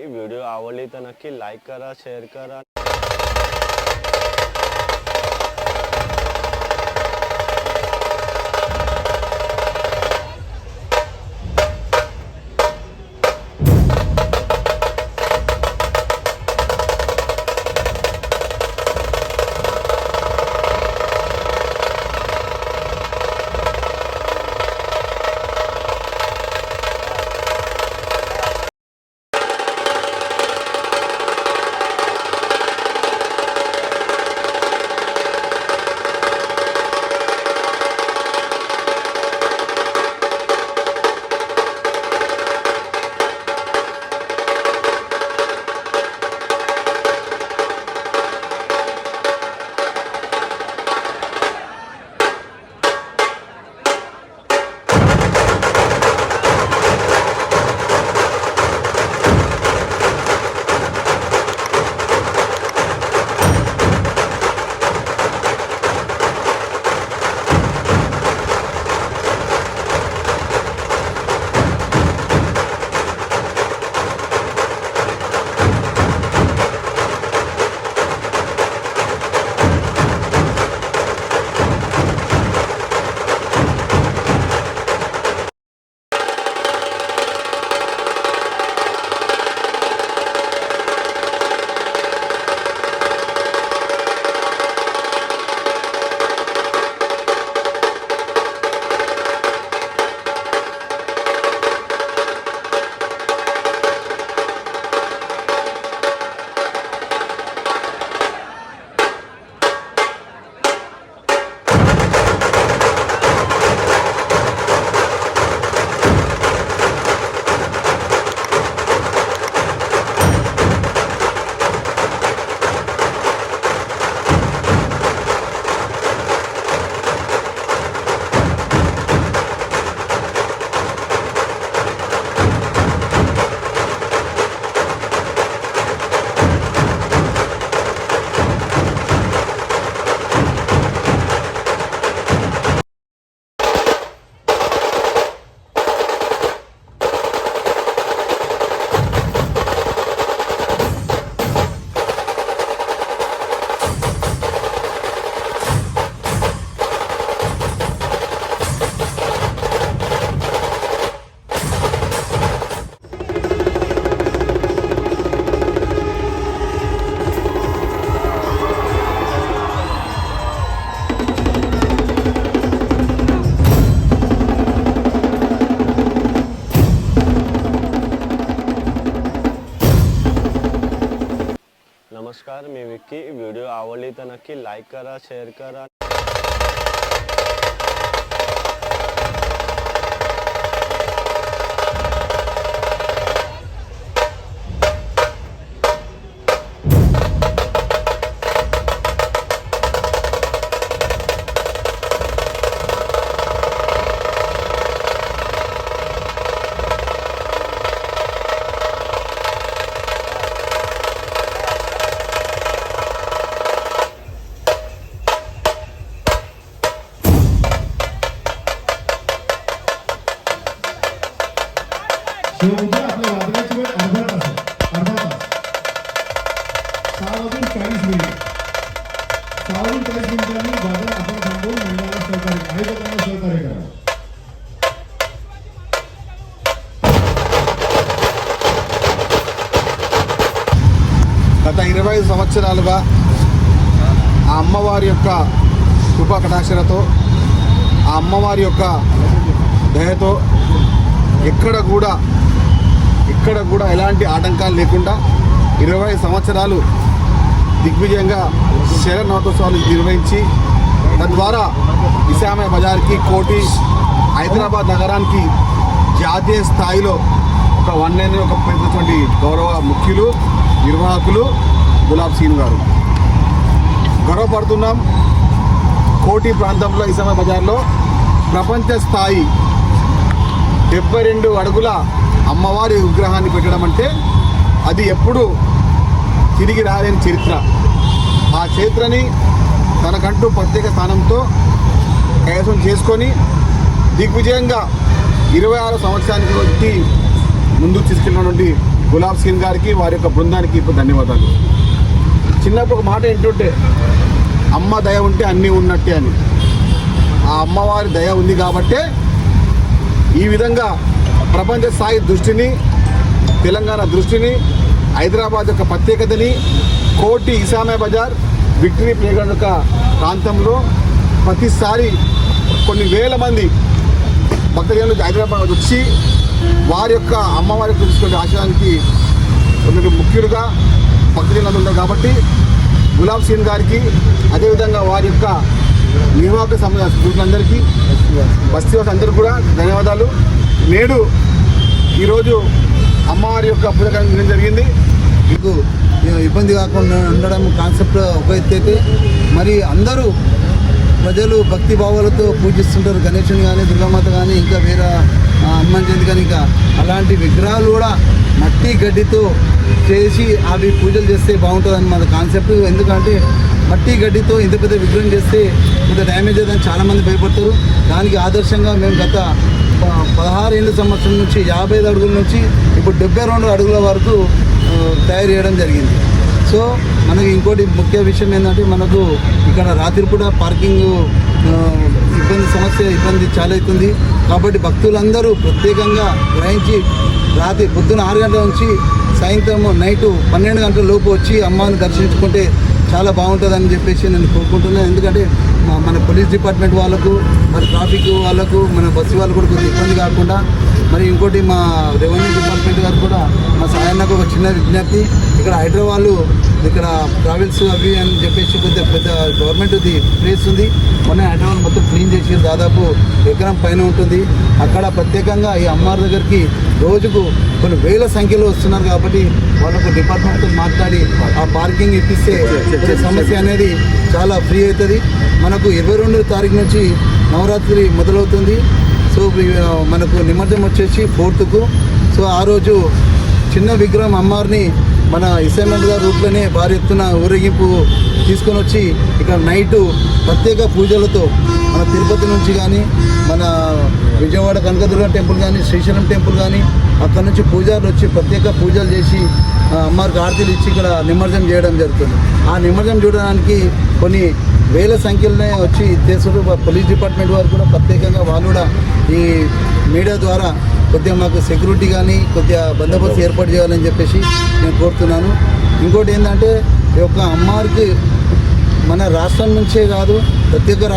Video आवडली तर नक्की लाईक करा, शेअर करा। नमस्कार, मी विक्की। व्हिडिओ आवडली तर नक्की लाईक करा, शेअर करा। शेवटी आपल्या वादळाची वेळ अर्धा तास 6:40 मिनिटांनी वादळ आपण थांबवून महिन्याला सहकार्य आयोजकांना सहकार्य करा। గత 20 సంవత్సరాలుగా ఆ అమ్మవారి యొక్క కృపా కటాక్షలతో ఆ అమ్మవారి యొక్క దయతో ఎక్కడ కూడా ఎలాంటి ఆటంకాలు లేకుండా 20 సంవత్సరాలు దిగ్విజయంగా శరన్నవరోత్సవాలు నిర్వహించి తద్వారా ఇసామయ్య బజార్కి కోటి హైదరాబాద్ నగరానికి జాతీయ స్థాయిలో ఒక వన్నెని ఒక పెద్దటువంటి గౌరవ ముఖ్యులు నిర్వాహకులు గులాబ్ సీన్ గారు గర్వపడుతున్నాం। కోటి ప్రాంతంలో ఇసామయ్య బజార్లో ప్రపంచ స్థాయి 72 అడుగుల అమ్మవారి విగ్రహాన్ని పెట్టడం అంటే అది ఎప్పుడు తిరిగి రాలేని చరిత్ర। ఆ చరిత్రని తనకంటూ ప్రత్యేక స్థానంతో కైవసం చేసుకొని దిగ్విజయంగా 26 సంవత్సరానికి ముందుకు తీసుకెళ్ళినటువంటి గులాబ్ సింగ్ గారికి వారి యొక్క బృందానికి ఇప్పుడు ధన్యవాదాలు. చిన్నప్పుడు ఒక మాట ఏంటంటే అమ్మ దయ ఉంటే అన్నీ ఉన్నట్టే అని. ఆ అమ్మవారి దయ ఉంది కాబట్టే ఈ విధంగా ప్రపంచ స్థాయి దృష్టిని, తెలంగాణ దృష్టిని, హైదరాబాద్ యొక్క ప్రత్యేకతని, కోటి ఇసామా బజార్ విక్టరీ ప్లేగ్రౌండ్ యొక్క ప్రాంతంలో ప్రతిసారి కొన్ని వేల మంది భక్తజనులు హైదరాబాద్ వచ్చి వారి యొక్క అమ్మవారి యొక్క తీసుకునే ఆశయానికి కొందరు ముఖ్యులుగా భక్తజనులు ఉన్నారు కాబట్టి గులాబ్ సింగ్ గారికి, అదేవిధంగా వారి యొక్క నిర్వాహక సంస్థలందరికీ, బస్తీవాసులు అందరికీ కూడా ధన్యవాదాలు. నేడు ఈరోజు అమ్మవారి యొక్క పూజ కార్యక్రమం జరిగింది. మీకు ఇబ్బంది కాకుండా ఉండడం కాన్సెప్ట్ ఒక ఎత్తు అయితే, మరి అందరూ ప్రజలు భక్తి భావాలతో పూజిస్తుంటారు. గణేశుని కానీ, దుర్గామాత కానీ, ఇంకా వేరే హనుమాన్ జయంతి కానీ, ఇంకా అలాంటి విగ్రహాలు కూడా మట్టి గడ్డితో చేసి అవి పూజలు చేస్తే బాగుంటుందని మన కాన్సెప్ట్. ఎందుకంటే మట్టి గడ్డితో ఇంత పెద్ద విగ్రహం చేస్తే ఇంత డ్యామేజ్ అవుతుందని చాలామంది భయపడతారు. దానికి ఆదర్శంగా మేము గత 16 సంవత్సరం నుంచి 55 అడుగుల నుంచి ఇప్పుడు 72 అడుగుల వరకు తయారు చేయడం జరిగింది. సో మనకి ఇంకోటి ముఖ్య విషయం ఏంటంటే, మనకు ఇక్కడ రాత్రిపూట పార్కింగ్ ఇబ్బంది చాలా అవుతుంది. కాబట్టి భక్తులందరూ ప్రత్యేకంగా గ్రహించి రాత్రి పొద్దున 6 గంటల నుంచి సాయంత్రం నైటు 12 గంటల లోపు వచ్చి అమ్మవారిని దర్శించుకుంటే చాలా బాగుంటుందని చెప్పేసి నేను కోరుకుంటున్నాను. ఎందుకంటే మన పోలీస్ డిపార్ట్మెంట్ వాళ్ళకు, మరి ట్రాఫిక్ వాళ్ళకు, మన బస్సు వాళ్ళకు కూడా కొద్దిగా ఇబ్బంది కాకుండా, మరి ఇంకోటి మా రెవెన్యూ డిపార్ట్మెంట్ గారు కూడా మా సాయన్నకు ఒక చిన్న విజ్ఞప్తి. ఇక్కడ హైదరాబాద్ ఇక్కడ ట్రావెల్స్ అవి అని చెప్పేసి కొద్దిగా పెద్ద గవర్నమెంట్ది ప్లేస్ ఉంది. మొన్న హైదరాబాద్ మొత్తం క్లీన్ చేసి దాదాపు ఎకరం పైన ఉంటుంది. అక్కడ ప్రత్యేకంగా ఈ అమ్మవారి దగ్గరికి రోజుకు కొన్ని వేల సంఖ్యలో వస్తున్నారు. కాబట్టి వాళ్ళకు డిపార్ట్మెంట్తో మాట్లాడి ఆ పార్కింగ్ ఇప్పిస్తే సమస్య అనేది చాలా ఫ్రీ అవుతుంది. మనకు 22వ తారీఖు నుంచి నవరాత్రి మొదలవుతుంది. సో మనకు నిమజ్జనం వచ్చేసి 4th. సో ఆ రోజు చిన్న విగ్రహం అమ్మవారిని మన ఇస్లాండ్ గారి రూట్లోనే భారీ ఎత్తున ఊరేగింపు తీసుకొని వచ్చి ఇక్కడ నైటు ప్రత్యేక పూజలతో మన తిరుపతి నుంచి కానీ, మన విజయవాడ కనకదుర్గ టెంపుల్ కానీ, శ్రీశైలం టెంపుల్ కానీ, అక్కడ నుంచి పూజారులు వచ్చి ప్రత్యేక పూజలు చేసి అమ్మవారికి ఆరతిలు ఇచ్చి ఇక్కడ నిమజ్జనం చేయడం జరుగుతుంది. ఆ నిమజ్జనం చూడడానికి కొన్ని వేల సంఖ్యలోనే వచ్చి చేస్తున్నారు. పోలీస్ డిపార్ట్మెంట్ వారు కూడా ప్రత్యేకంగా వాళ్ళు కూడా ఈ మీడియా ద్వారా కొద్దిగా మాకు సెక్యూరిటీ కానీ కొద్దిగా బందోబస్తు ఏర్పాటు చేయాలని చెప్పేసి నేను కోరుతున్నాను. ఇంకోటి ఏంటంటే ఈ యొక్క అమ్మవారికి మన రాష్ట్రం నుంచే కాదు, ప్రతి ఒక్క రాష్ట్రం